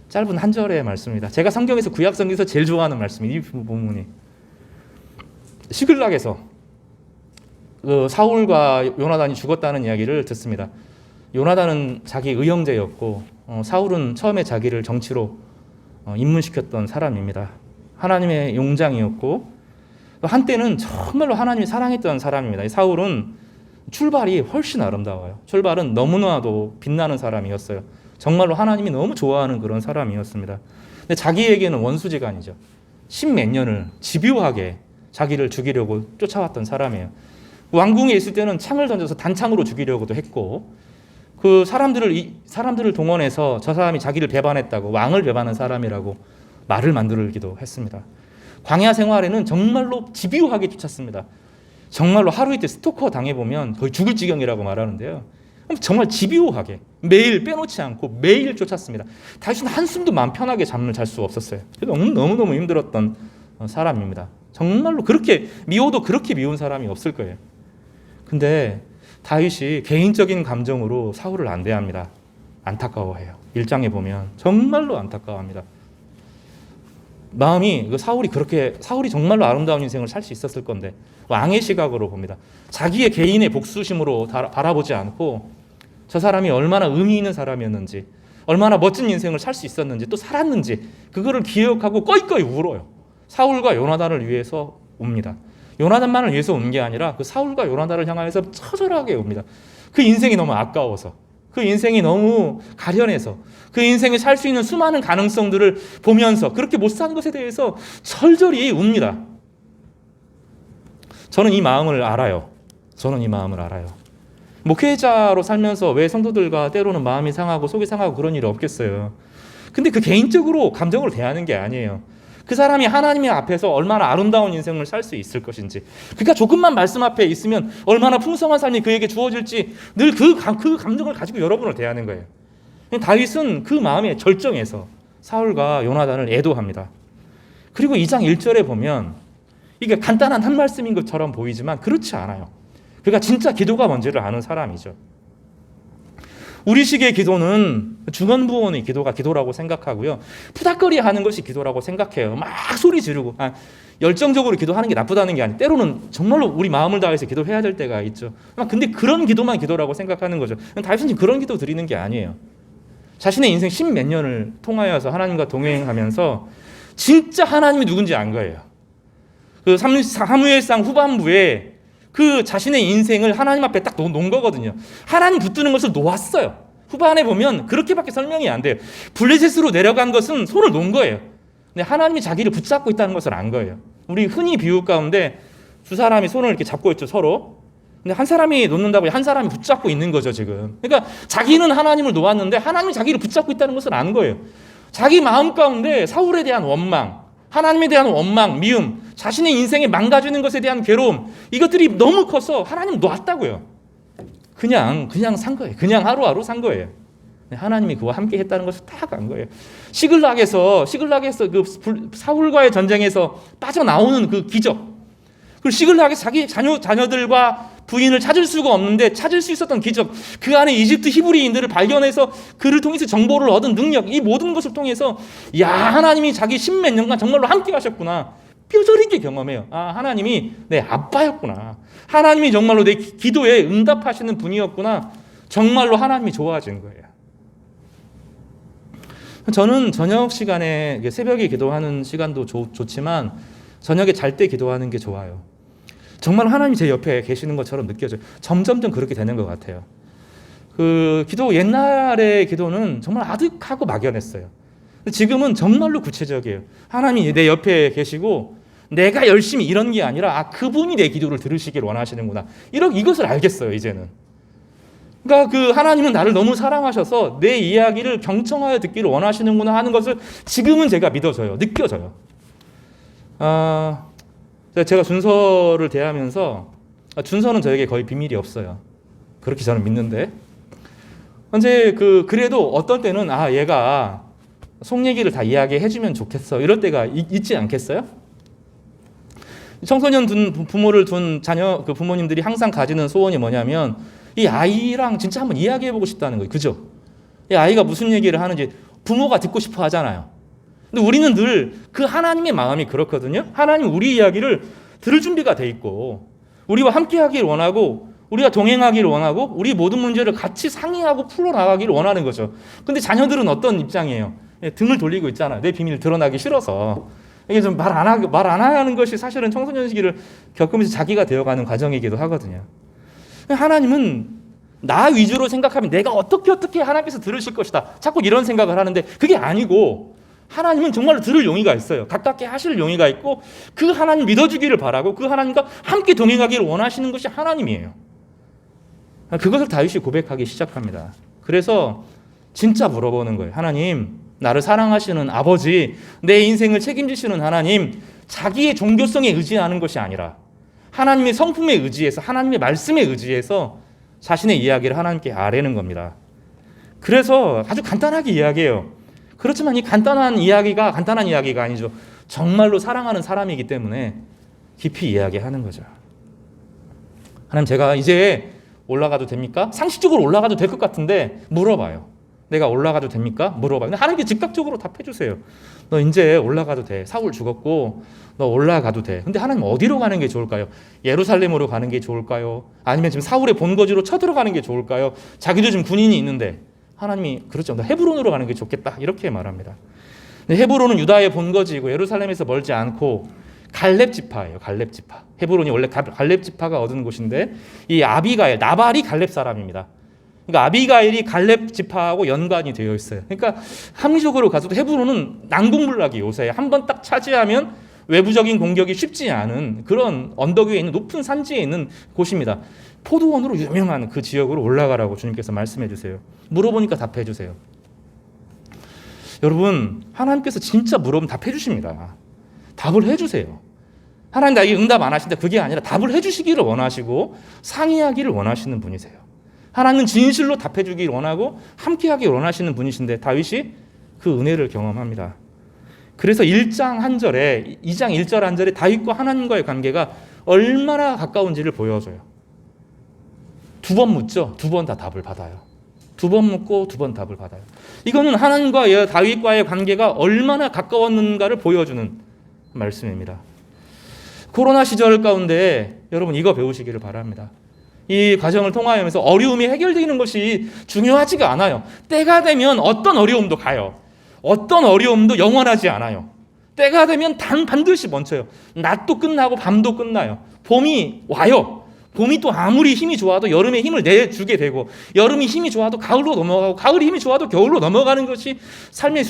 Speaker 2: 짧은 한 절의 말씀입니다. 제가 성경에서 구약 성경에서 제일 좋아하는 말씀이 이 부분이 시글락에서 사울과 요나단이 죽었다는 이야기를 듣습니다. 요나단은 자기 의형제였고 사울은 처음에 자기를 정치로 입문시켰던 사람입니다. 하나님의 용장이었고 한때는 정말로 하나님이 사랑했던 사람입니다. 사울은 출발이 훨씬 아름다워요. 출발은 너무나도 빛나는 사람이었어요. 정말로 하나님이 너무 좋아하는 그런 사람이었습니다. 근데 자기에게는 원수지간이죠. 십몇 년을 집요하게 자기를 죽이려고 쫓아왔던 사람이에요. 왕궁에 있을 때는 창을 던져서 단창으로 죽이려고도 했고 그 사람들을 동원해서 저 사람이 자기를 배반했다고 왕을 배반한 사람이라고 말을 만들기도 했습니다. 광야 생활에는 정말로 집요하게 쫓았습니다. 정말로 하루 이틀 스토커 당해보면 거의 죽을 지경이라고 말하는데요. 정말 집요하게 매일 빼놓지 않고 매일 쫓았습니다. 다윗은 한숨도 마음 편하게 잠을 잘 수 없었어요. 너무너무 힘들었던 사람입니다. 정말로 그렇게 미워도 그렇게 미운 사람이 없을 거예요. 근데 다윗이 개인적인 감정으로 사울을 안대합니다. 안타까워해요. 1장에 보면 정말로 안타까워합니다. 마음이 사울이 정말로 아름다운 인생을 살 수 있었을 건데 왕의 시각으로 봅니다. 자기의 개인의 복수심으로 바라보지 않고 저 사람이 얼마나 의미 있는 사람이었는지 얼마나 멋진 인생을 살 수 있었는지 또 살았는지 그거를 기억하고 꺼이꺼이 울어요. 사울과 요나단을 위해서 웁니다. 요나단만을 위해서 운 게 아니라 그 사울과 요나단을 향하여서 처절하게 웁니다. 그 인생이 너무 아까워서, 그 인생이 너무 가련해서, 그 인생에 살 수 있는 수많은 가능성들을 보면서 그렇게 못 산 것에 대해서 절절히 웁니다. 저는 이 마음을 알아요. 목회자로 살면서 왜 성도들과 때로는 마음이 상하고 속이 상하고 그런 일이 없겠어요. 근데 그 개인적으로 감정으로 대하는 게 아니에요. 그 사람이 하나님의 앞에서 얼마나 아름다운 인생을 살 수 있을 것인지, 그러니까 조금만 말씀 앞에 있으면 얼마나 풍성한 삶이 그에게 주어질지 늘 그 감정을 가지고 여러분을 대하는 거예요. 다윗은 그 마음의 절정에서 사울과 요나단을 애도합니다. 그리고 2장 1절에 보면 이게 간단한 한 말씀인 것처럼 보이지만 그렇지 않아요. 그러니까 진짜 기도가 뭔지를 아는 사람이죠. 우리식의 기도는 중언부언의 기도가 기도라고 생각하고요. 푸닥거리 하는 것이 기도라고 생각해요. 막 소리 지르고 열정적으로 기도하는 게 나쁘다는 게 아니에요. 때로는 정말로 우리 마음을 다해서 기도해야 될 때가 있죠. 근데 그런 기도만 기도라고 생각하는 거죠. 다윗은 그런 기도 드리는 게 아니에요. 자신의 인생 10몇 년을 통하여서 하나님과 동행하면서 진짜 하나님이 누군지 안 거예요. 그 사무엘상 후반부에 그 자신의 인생을 하나님 앞에 딱 놓은 거거든요. 하나님 붙드는 것을 놓았어요. 후반에 보면 그렇게밖에 설명이 안 돼요. 블레셋으로 내려간 것은 손을 놓은 거예요. 근데 하나님이 자기를 붙잡고 있다는 것을 안 거예요. 우리 흔히 비유 가운데 두 사람이 손을 이렇게 잡고 있죠, 서로. 근데 한 사람이 놓는다고 한 사람이 붙잡고 있는 거죠, 지금. 그러니까 자기는 하나님을 놓았는데 하나님이 자기를 붙잡고 있다는 것을 아는 거예요. 자기 마음 가운데 사울에 대한 원망, 하나님에 대한 원망, 미움, 자신의 인생이 망가지는 것에 대한 괴로움, 이것들이 너무 커서 하나님 놓았다고요. 그냥 산 거예요. 그냥 하루하루 산 거예요. 하나님이 그와 함께 했다는 것을 딱 안 거예요. 시글락에서 그 사울과의 전쟁에서 빠져나오는 그 기적, 그리고 시글락에서 자기 자녀들과 부인을 찾을 수가 없는데 찾을 수 있었던 기적, 그 안에 이집트 히브리인들을 발견해서 그를 통해서 정보를 얻은 능력, 이 모든 것을 통해서 하나님이 자기 십몇 년간 정말로 함께 하셨구나, 뼈저리게 있게 경험해요. 하나님이 내 아빠였구나, 하나님이 정말로 내 기도에 응답하시는 분이었구나, 정말로 하나님이 좋아하시는 거예요. 저는 저녁 시간에 새벽에 기도하는 시간도 좋지만 저녁에 잘 때 기도하는 게 좋아요. 정말 하나님이 제 옆에 계시는 것처럼 느껴져요. 점점점 그렇게 되는 것 같아요. 그 기도, 옛날의 기도는 정말 아득하고 막연했어요. 지금은 정말로 구체적이에요. 하나님이 내 옆에 계시고 내가 열심히 이런 게 아니라 그분이 내 기도를 들으시길 원하시는구나, 이것을 알겠어요, 이제는. 그러니까 그 하나님은 나를 너무 사랑하셔서 내 이야기를 경청하여 듣기를 원하시는구나 하는 것을 지금은 제가 믿어져요. 느껴져요. 제가 준서를 대하면서, 준서는 저에게 거의 비밀이 없어요. 그렇게 저는 믿는데, 이제 그래도 어떤 때는 얘가 속 얘기를 다 이야기해주면 좋겠어, 이럴 때가 있지 않겠어요? 청소년 부모를 둔 자녀, 그 부모님들이 항상 가지는 소원이 뭐냐면 이 아이랑 진짜 한번 이야기해보고 싶다는 거예요. 그죠? 이 아이가 무슨 얘기를 하는지 부모가 듣고 싶어 하잖아요. 근데 우리는 늘 그 하나님의 마음이 그렇거든요. 하나님 우리 이야기를 들을 준비가 돼 있고 우리와 함께 하기를 원하고 우리가 동행하기를 원하고 우리 모든 문제를 같이 상의하고 풀어나가기를 원하는 거죠. 근데 자녀들은 어떤 입장이에요? 등을 돌리고 있잖아요. 내 비밀을 드러나기 싫어서. 이게 좀 말 안 하는 것이 사실은 청소년 시기를 겪으면서 자기가 되어가는 과정이기도 하거든요. 하나님은 나 위주로 생각하면 내가 어떻게 하나님께서 들으실 것이다, 자꾸 이런 생각을 하는데 그게 아니고, 하나님은 정말로 들을 용의가 있어요. 가깝게 하실 용의가 있고 그 하나님 믿어주기를 바라고 그 하나님과 함께 동행하기를 원하시는 것이 하나님이에요. 그것을 다윗이 고백하기 시작합니다. 그래서 진짜 물어보는 거예요. 하나님, 나를 사랑하시는 아버지, 내 인생을 책임지시는 하나님, 자기의 종교성에 의지하는 것이 아니라 하나님의 성품에 의지해서, 하나님의 말씀에 의지해서 자신의 이야기를 하나님께 아뢰는 겁니다. 그래서 아주 간단하게 이야기해요. 그렇지만 이 간단한 이야기가 아니죠. 정말로 사랑하는 사람이기 때문에 깊이 이야기하는 거죠. 하나님, 제가 이제 올라가도 됩니까? 상식적으로 올라가도 될 것 같은데 물어봐요. 내가 올라가도 됩니까? 물어봐요. 근데 하나님께 즉각적으로 답해 주세요. 너 이제 올라가도 돼. 사울 죽었고 너 올라가도 돼. 근데 하나님 어디로 가는 게 좋을까요? 예루살렘으로 가는 게 좋을까요? 아니면 지금 사울의 본거지로 쳐들어가는 게 좋을까요? 자기도 지금 군인이 있는데 하나님이 그렇죠. 너 헤브론으로 가는 게 좋겠다. 이렇게 말합니다. 근데 헤브론은 유다의 본거지이고 예루살렘에서 멀지 않고 갈렙 지파예요. 갈렙 지파. 헤브론이 원래 갈렙 지파가 얻은 곳인데 이 아비가일, 나발이 갈렙 사람입니다. 그러니까 아비가일이 갈렙 지파하고 연관이 되어 있어요. 그러니까 합리적으로 가서도 헤브론은 난공불락이 요새 한번 딱 차지하면 외부적인 공격이 쉽지 않은 그런 언덕 위에 있는 높은 산지에 있는 곳입니다. 포도원으로 유명한 그 지역으로 올라가라고 주님께서 말씀해 주세요. 물어보니까 답해 주세요. 여러분, 하나님께서 진짜 물어보면 답해 주십니다. 답을 해 주세요. 하나님 나에게 응답 안 하신다 그게 아니라 답을 해 주시기를 원하시고 상의하기를 원하시는 분이세요. 하나님은 진실로 답해 주기를 원하고 함께하기를 원하시는 분이신데 다윗이 그 은혜를 경험합니다. 그래서 1장 1절에 2장 1절 1절에 다윗과 하나님과의 관계가 얼마나 가까운지를 보여줘요. 2번 묻죠. 2번 다 답을 받아요. 2번 묻고 2번 답을 받아요. 이거는 하나님과 다윗과의 관계가 얼마나 가까웠는가를 보여주는 말씀입니다. 코로나 시절 가운데 여러분 이거 배우시기를 바랍니다. 이 과정을 통하면서 어려움이 해결되는 것이 중요하지가 않아요. 때가 되면 어떤 어려움도 가요. 어떤 어려움도 영원하지 않아요. 때가 되면 반드시 멈춰요. 낮도 끝나고 밤도 끝나요. 봄이 와요. 봄이 또 아무리 힘이 좋아도 여름에 힘을 내주게 되고 여름이 힘이 좋아도 가을로 넘어가고 가을이 힘이 좋아도 겨울로 넘어가는 것이 삶의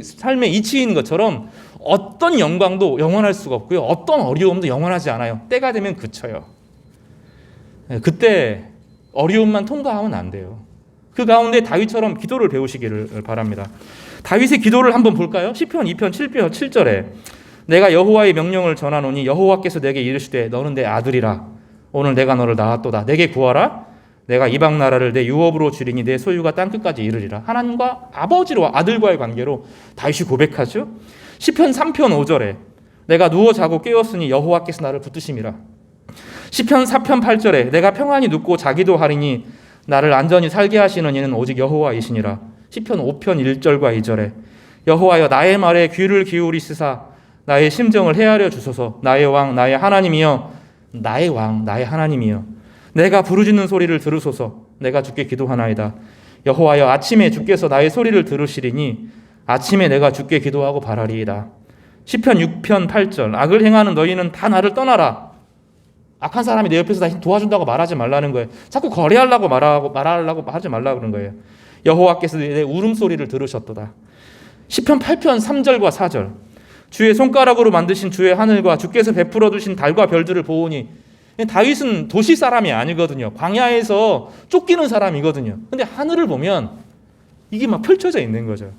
Speaker 2: 삶의 이치인 것처럼 어떤 영광도 영원할 수가 없고요. 어떤 어려움도 영원하지 않아요. 때가 되면 그쳐요. 그때 어려움만 통과하면 안 돼요. 그 가운데 다윗처럼 기도를 배우시기를 바랍니다. 다윗의 기도를 한번 볼까요? 시편 2편 7절에 내가 여호와의 명령을 전하노니 여호와께서 내게 이르시되 너는 내 아들이라 오늘 내가 너를 낳았도다. 내게 구하라. 내가 이방 나라를 내 유업으로 주리니 내 소유가 땅끝까지 이르리라. 하나님과 아버지와 아들과의 관계로 다윗이 고백하죠. 시편 3편 5절에 내가 누워 자고 깨었으니 여호와께서 나를 붙드심이라. 시편 4편 8절에 내가 평안히 눕고 자기도 하리니 나를 안전히 살게 하시는 이는 오직 여호와이시니라. 시편 5편 1절과 2절에 여호와여 나의 말에 귀를 기울이시사 나의 심정을 헤아려 주소서. 나의 왕 나의 하나님이여 나의 왕 나의 하나님이여 내가 부르짖는 소리를 들으소서. 내가 주께 기도하나이다. 여호와여 아침에 주께서 나의 소리를 들으시리니 아침에 내가 주께 기도하고 바라리이다. 시편 6편 8절 악을 행하는 너희는 다 나를 떠나라. 악한 사람이 내 옆에서 나 도와준다고 말하지 말라는 거예요. 자꾸 거래하려고 말하려고 하지 말라고 그런 거예요. 여호와께서 내 울음소리를 들으셨도다. 시편 8편 3절과 4절 주의 손가락으로 만드신 주의 하늘과 주께서 베풀어 두신 달과 별들을 보오니 다윗은 도시 사람이 아니거든요. 광야에서 쫓기는 사람이거든요. 근데 하늘을 보면 이게 막 펼쳐져 있는 거죠.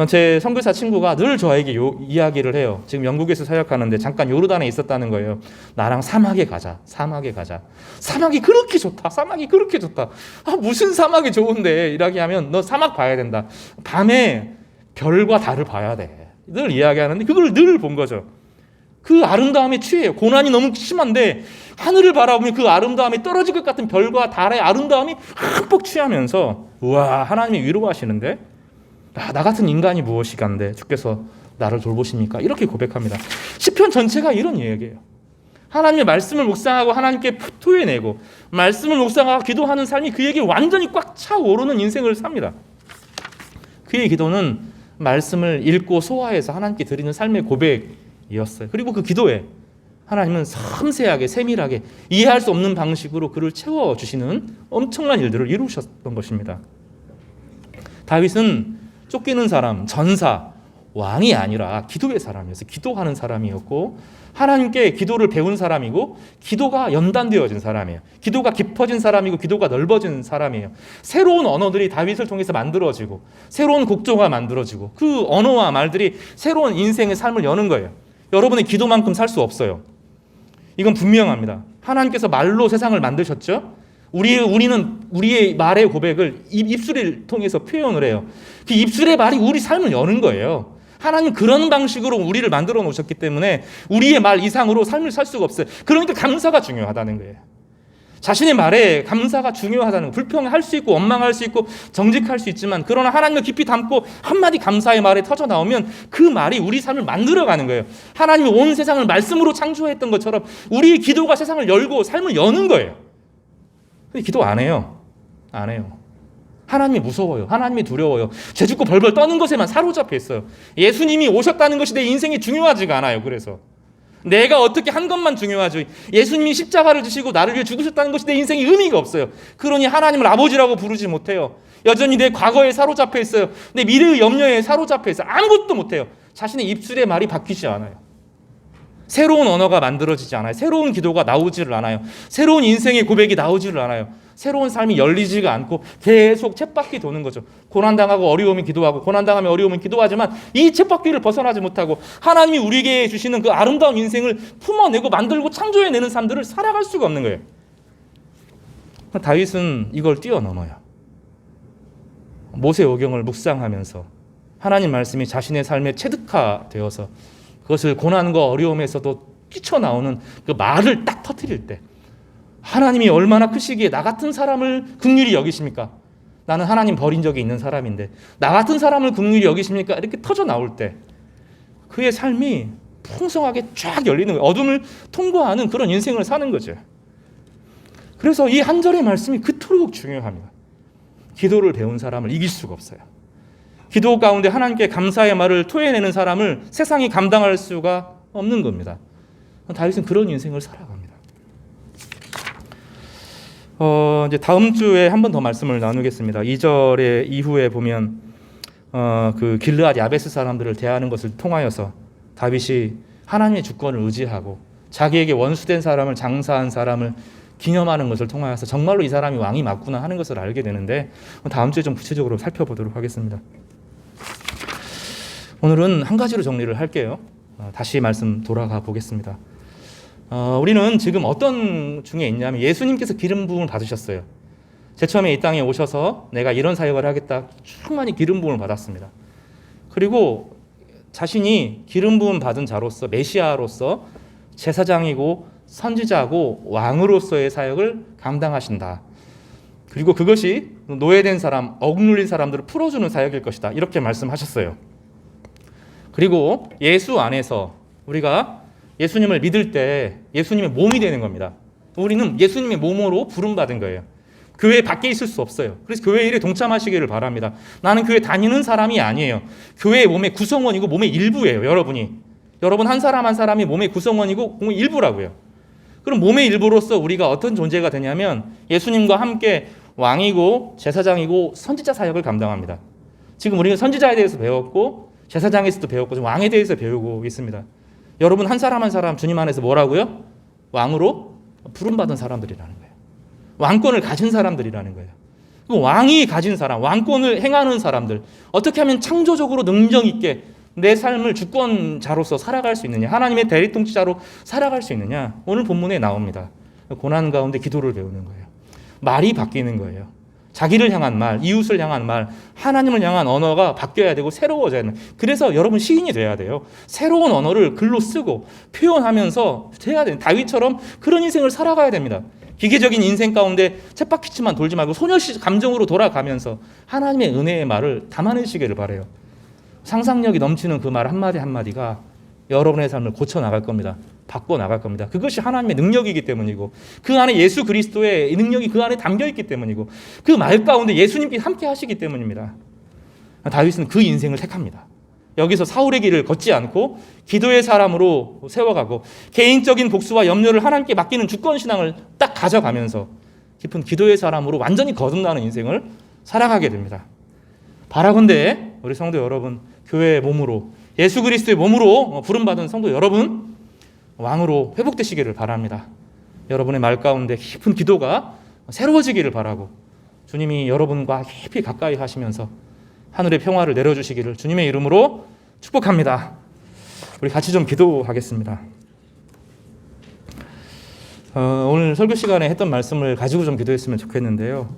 Speaker 2: 제 선교사 친구가 늘 저에게 이야기를 해요. 지금 영국에서 사역하는데 잠깐 요르단에 있었다는 거예요. 나랑 사막에 가자. 사막에 가자. 사막이 그렇게 좋다. 사막이 그렇게 좋다. 아, 무슨 사막이 좋은데 이렇게 하면 너 사막 봐야 된다. 밤에 별과 달을 봐야 돼. 늘 이야기하는데 그걸 늘 본 거죠. 그 아름다움에 취해요. 고난이 너무 심한데 하늘을 바라보면 그 아름다움이 떨어질 것 같은 별과 달의 아름다움이 흠뻑 취하면서 우와 하나님이 위로하시는데 나 같은 인간이 무엇이간데 주께서 나를 돌보십니까? 이렇게 고백합니다. 시편 전체가 이런 이야기예요. 하나님의 말씀을 묵상하고 하나님께 토해내고 말씀을 묵상하고 기도하는 삶이 그에게 완전히 꽉 차오르는 인생을 삽니다. 그의 기도는 말씀을 읽고 소화해서 하나님께 드리는 삶의 고백이었어요. 그리고 그 기도에 하나님은 섬세하게 세밀하게 이해할 수 없는 방식으로 그를 채워주시는 엄청난 일들을 이루셨던 것입니다. 다윗은 쫓기는 사람, 전사, 왕이 아니라 기도의 사람이었어요. 기도하는 사람이었고 하나님께 기도를 배운 사람이고 기도가 연단되어진 사람이에요. 기도가 깊어진 사람이고 기도가 넓어진 사람이에요. 새로운 언어들이 다윗을 통해서 만들어지고 새로운 곡조가 만들어지고 그 언어와 말들이 새로운 인생의 삶을 여는 거예요. 여러분의 기도만큼 살 수 없어요. 이건 분명합니다. 하나님께서 말로 세상을 만드셨죠. 우리는 우리의 말의 고백을 입술을 통해서 표현을 해요. 그 입술의 말이 우리 삶을 여는 거예요. 하나님 그런 방식으로 우리를 만들어 놓으셨기 때문에 우리의 말 이상으로 삶을 살 수가 없어요. 그러니까 감사가 중요하다는 거예요. 자신의 말에 감사가 중요하다는 거예요. 불평할 수 있고 원망할 수 있고 정직할 수 있지만 그러나 하나님을 깊이 담고 한마디 감사의 말에 터져 나오면 그 말이 우리 삶을 만들어가는 거예요. 하나님이 온 세상을 말씀으로 창조했던 것처럼 우리의 기도가 세상을 열고 삶을 여는 거예요. 근데 기도 안 해요. 안 해요. 하나님이 무서워요. 하나님이 두려워요. 죄 짓고 벌벌 떠는 것에만 사로잡혀 있어요. 예수님이 오셨다는 것이 내 인생이 중요하지가 않아요. 그래서 내가 어떻게 한 것만 중요하죠. 예수님이 십자가를 지시고 나를 위해 죽으셨다는 것이 내 인생에 의미가 없어요. 그러니 하나님을 아버지라고 부르지 못해요. 여전히 내 과거에 사로잡혀 있어요. 내 미래의 염려에 사로잡혀 있어요. 아무것도 못해요. 자신의 입술의 말이 바뀌지 않아요. 새로운 언어가 만들어지지 않아요. 새로운 기도가 나오지를 않아요. 새로운 인생의 고백이 나오지를 않아요. 새로운 삶이 열리지가 않고 계속 쳇바퀴 도는 거죠. 고난당하고 어려우면 기도하고 고난당하면 어려우면 기도하지만 이 쳇바퀴를 벗어나지 못하고 하나님이 우리에게 주시는 그 아름다운 인생을 품어내고 만들고 창조해내는 삶들을 살아갈 수가 없는 거예요. 다윗은 이걸 뛰어넘어요. 모세오경을 묵상하면서 하나님 말씀이 자신의 삶에 체득화되어서 그것을 고난과 어려움에서도 뛰쳐나오는 그 말을 딱 터뜨릴 때 하나님이 얼마나 크시기에 나 같은 사람을 긍휼히 여기십니까? 나는 하나님 버린 적이 있는 사람인데 나 같은 사람을 긍휼히 여기십니까? 이렇게 터져 나올 때 그의 삶이 풍성하게 쫙 열리는 거예요. 어둠을 통과하는 그런 인생을 사는 거죠. 그래서 이 한 절의 말씀이 그토록 중요합니다. 기도를 배운 사람을 이길 수가 없어요. 기도 가운데 하나님께 감사의 말을 토해내는 사람을 세상이 감당할 수가 없는 겁니다. 다윗은 그런 인생을 살아갑니다. 이제 다음 주에 한 번 더 말씀을 나누겠습니다. 2절의 이후에 보면 그 길르앗 야베스 사람들을 대하는 것을 통하여서 다윗이 하나님의 주권을 의지하고 자기에게 원수된 사람을 장사한 사람을 기념하는 것을 통하여서 정말로 이 사람이 왕이 맞구나 하는 것을 알게 되는데 다음 주에 좀 구체적으로 살펴보도록 하겠습니다. 오늘은 한 가지로 정리를 할게요. 다시 말씀 돌아가 보겠습니다. 우리는 지금 어떤 중에 있냐면 예수님께서 기름 부음을 받으셨어요. 제일 처음에 이 땅에 오셔서 내가 이런 사역을 하겠다 충만히 기름 부음을 받았습니다. 그리고 자신이 기름 부음 받은 자로서 메시아로서 제사장이고 선지자고 왕으로서의 사역을 감당하신다. 그리고 그것이 노예된 사람, 억눌린 사람들을 풀어주는 사역일 것이다. 이렇게 말씀하셨어요. 그리고 예수 안에서 우리가 예수님을 믿을 때 예수님의 몸이 되는 겁니다. 우리는 예수님의 몸으로 부름받은 거예요. 교회 밖에 있을 수 없어요. 그래서 교회 일에 동참하시기를 바랍니다. 나는 교회 다니는 사람이 아니에요. 교회의 몸의 구성원이고 몸의 일부예요. 여러분 한 사람 한 사람이 몸의 구성원이고 몸의 일부라고요. 그럼 몸의 일부로서 우리가 어떤 존재가 되냐면 예수님과 함께 왕이고 제사장이고 선지자 사역을 감당합니다. 지금 우리는 선지자에 대해서 배웠고 제사장에서도 배웠고 왕에 대해서 배우고 있습니다. 여러분 한 사람 한 사람 주님 안에서 뭐라고요? 왕으로 부름받은 사람들이라는 거예요. 왕권을 가진 사람들이라는 거예요. 왕이 가진 사람, 왕권을 행하는 사람들, 어떻게 하면 창조적으로 능력 있게 내 삶을 주권자로서 살아갈 수 있느냐, 하나님의 대리통치자로 살아갈 수 있느냐, 오늘 본문에 나옵니다. 고난 가운데 기도를 배우는 거예요. 말이 바뀌는 거예요. 자기를 향한 말, 이웃을 향한 말, 하나님을 향한 언어가 바뀌어야 되고 새로워져야 되는. 그래서 여러분 시인이 돼야 돼요. 새로운 언어를 글로 쓰고 표현하면서 돼야 돼요. 다윗처럼 그런 인생을 살아가야 됩니다. 기계적인 인생 가운데 쳇바퀴치만 돌지 말고 소녀시 감정으로 돌아가면서 하나님의 은혜의 말을 담아내시기를 바라요. 상상력이 넘치는 그 말 한마디 한마디가 여러분의 삶을 고쳐나갈 겁니다. 바꿔나갈 겁니다. 그것이 하나님의 능력이기 때문이고 그 안에 예수 그리스도의 능력이 그 안에 담겨있기 때문이고 그 말 가운데 예수님께 함께 하시기 때문입니다. 다윗은 그 인생을 택합니다. 여기서 사울의 길을 걷지 않고 기도의 사람으로 세워가고 개인적인 복수와 염려를 하나님께 맡기는 주권신앙을 딱 가져가면서 깊은 기도의 사람으로 완전히 거듭나는 인생을 살아가게 됩니다. 바라건대 우리 성도 여러분, 교회의 몸으로 예수 그리스도의 몸으로 부름받은 성도 여러분, 왕으로 회복되시기를 바랍니다. 여러분의 말 가운데 깊은 기도가 새로워지기를 바라고 주님이 여러분과 깊이 가까이 하시면서 하늘의 평화를 내려주시기를 주님의 이름으로 축복합니다. 우리 같이 좀 기도하겠습니다. 오늘 설교 시간에 했던 말씀을 가지고 좀 기도했으면 좋겠는데요.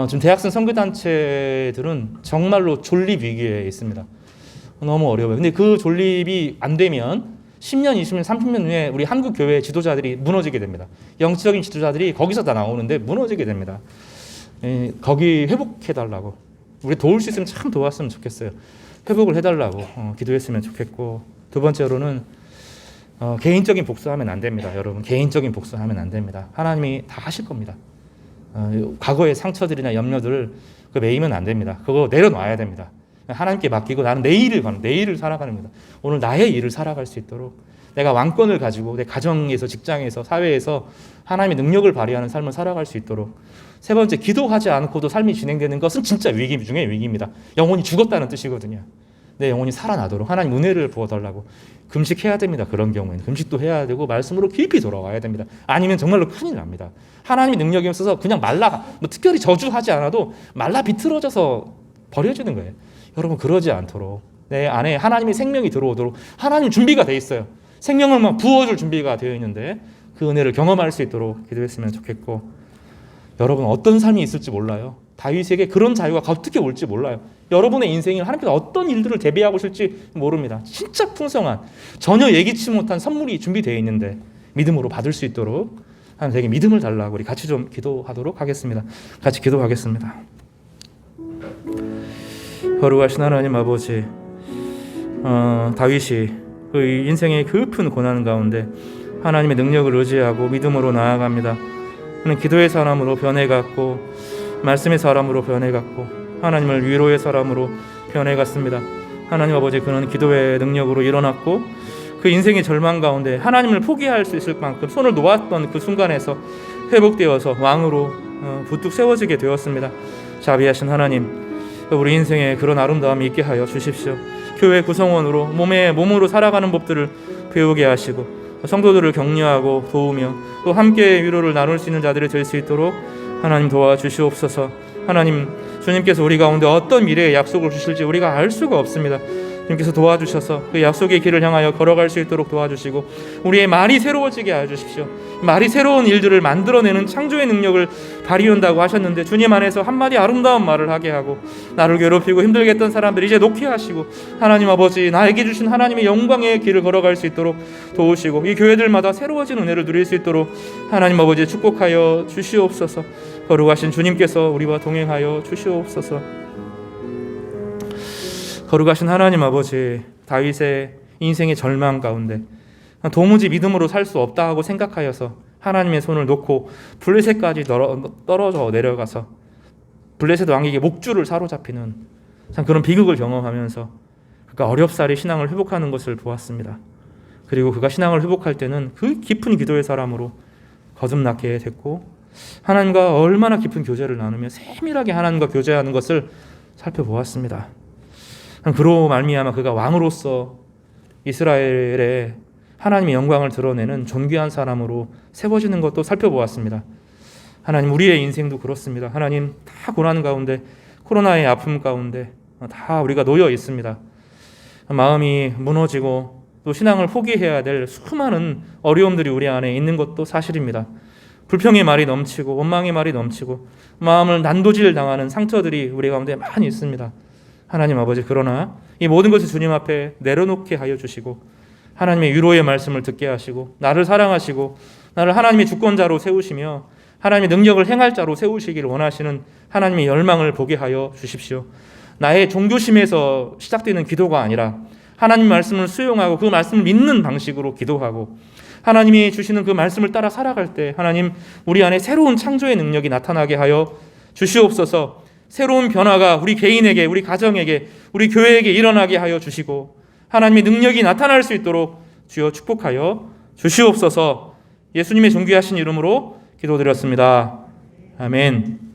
Speaker 2: 지금 대학생 선교단체들은 정말로 존립 위기에 있습니다. 너무 어려워요. 근데 그 존립이 안 되면 10년, 20년, 30년 후에 우리 한국 교회 지도자들이 무너지게 됩니다. 영적인 지도자들이 거기서 다 나오는데 무너지게 됩니다. 거기 회복해달라고. 우리 도울 수 있으면 참 도왔으면 좋겠어요. 회복을 해달라고 기도했으면 좋겠고, 두 번째로는 개인적인 복수하면 안 됩니다. 여러분, 개인적인 복수하면 안 됩니다. 하나님이 다 하실 겁니다. 과거의 상처들이나 염려들을 매이면 안 됩니다. 그거 내려놔야 됩니다. 하나님께 맡기고 나는 내일을 살아가는 겁니다. 오늘 나의 일을 살아갈 수 있도록 내가 왕권을 가지고 내 가정에서, 직장에서, 사회에서 하나님의 능력을 발휘하는 삶을 살아갈 수 있도록. 세 번째, 기도하지 않고도 삶이 진행되는 것은 진짜 위기 중에 위기입니다. 영혼이 죽었다는 뜻이거든요. 내 영혼이 살아나도록 하나님 은혜를 부어달라고 금식해야 됩니다. 그런 경우에는 금식도 해야 되고 말씀으로 깊이 돌아와야 됩니다. 아니면 정말로 큰일 납니다. 하나님의 능력이 없어서 그냥 특별히 저주하지 않아도 말라 비틀어져서 버려지는 거예요. 여러분, 그러지 않도록 내 안에 하나님의 생명이 들어오도록 하나님 준비가 돼 있어요. 생명을 막 부어줄 준비가 되어 있는데 그 은혜를 경험할 수 있도록 기도했으면 좋겠고, 여러분 어떤 삶이 있을지 몰라요. 다윗에게 그런 자유가 어떻게 올지 몰라요. 여러분의 인생에 하나님께서 어떤 일들을 대비하고 오실지 모릅니다. 진짜 풍성한, 전혀 예기치 못한 선물이 준비되어 있는데 믿음으로 받을 수 있도록 하나님에게 믿음을 달라고 우리 같이 좀 기도하도록 하겠습니다. 같이 기도하겠습니다. 거룩하신 하나님 아버지, 다윗이 그 인생의 깊은 고난 가운데 하나님의 능력을 의지하고 믿음으로 나아갑니다. 그는 기도의 사람으로 변해갔고 말씀의 사람으로 변해갔고 하나님을 위로의 사람으로 변해갔습니다. 하나님 아버지, 그는 기도의 능력으로 일어났고 그 인생의 절망 가운데 하나님을 포기할 수 있을 만큼 손을 놓았던 그 순간에서 회복되어서 왕으로 부뚝 세워지게 되었습니다. 자비하신 하나님, 우리 인생에 그런 아름다움이 있게 하여 주십시오. 교회 구성원으로 몸으로 살아가는 법들을 배우게 하시고 성도들을 격려하고 도우며 또 함께 위로를 나눌 수 있는 자들이 될 수 있도록 하나님 도와주시옵소서. 하나님, 주님께서 우리 가운데 어떤 미래의 약속을 주실지 우리가 알 수가 없습니다. 주님께서 도와주셔서 그 약속의 길을 향하여 걸어갈 수 있도록 도와주시고 우리의 말이 새로워지게 하여 주십시오. 말이 새로운 일들을 만들어내는 창조의 능력을 발휘한다고 하셨는데 주님 안에서 한마디 아름다운 말을 하게 하고 나를 괴롭히고 힘들게 했던 사람들 이제 놓게 하시고 하나님 아버지, 나에게 주신 하나님의 영광의 길을 걸어갈 수 있도록 도우시고 이 교회들마다 새로워진 은혜를 누릴 수 있도록 하나님 아버지 축복하여 주시옵소서. 거룩하신 주님께서 우리와 동행하여 주시옵소서. 거룩하신 하나님 아버지, 다윗의 인생의 절망 가운데 도무지 믿음으로 살 수 없다 하고 생각하여서 하나님의 손을 놓고 블레셋까지 떨어져 내려가서 블레셋 왕에게 목줄을 사로잡히는 참 그런 비극을 경험하면서 그가 어렵사리 신앙을 회복하는 것을 보았습니다. 그리고 그가 신앙을 회복할 때는 그 깊은 기도의 사람으로 거듭나게 됐고 하나님과 얼마나 깊은 교제를 나누며 세밀하게 하나님과 교제하는 것을 살펴보았습니다. 그로 말미암아 그가 왕으로서 이스라엘에 하나님의 영광을 드러내는 존귀한 사람으로 세워지는 것도 살펴보았습니다. 하나님, 우리의 인생도 그렇습니다. 하나님, 다 고난 가운데, 코로나의 아픔 가운데 다 우리가 놓여 있습니다. 마음이 무너지고 또 신앙을 포기해야 될 수많은 어려움들이 우리 안에 있는 것도 사실입니다. 불평의 말이 넘치고 원망의 말이 넘치고 마음을 난도질 당하는 상처들이 우리 가운데 많이 있습니다. 하나님 아버지, 그러나 이 모든 것을 주님 앞에 내려놓게 하여 주시고 하나님의 위로의 말씀을 듣게 하시고 나를 사랑하시고 나를 하나님의 주권자로 세우시며 하나님의 능력을 행할 자로 세우시기를 원하시는 하나님의 열망을 보게 하여 주십시오. 나의 종교심에서 시작되는 기도가 아니라 하나님 말씀을 수용하고 그 말씀을 믿는 방식으로 기도하고 하나님이 주시는 그 말씀을 따라 살아갈 때 하나님, 우리 안에 새로운 창조의 능력이 나타나게 하여 주시옵소서. 새로운 변화가 우리 개인에게, 우리 가정에게, 우리 교회에게 일어나게 하여 주시고 하나님의 능력이 나타날 수 있도록 주여 축복하여 주시옵소서. 예수님의 존귀하신 이름으로 기도드렸습니다. 아멘.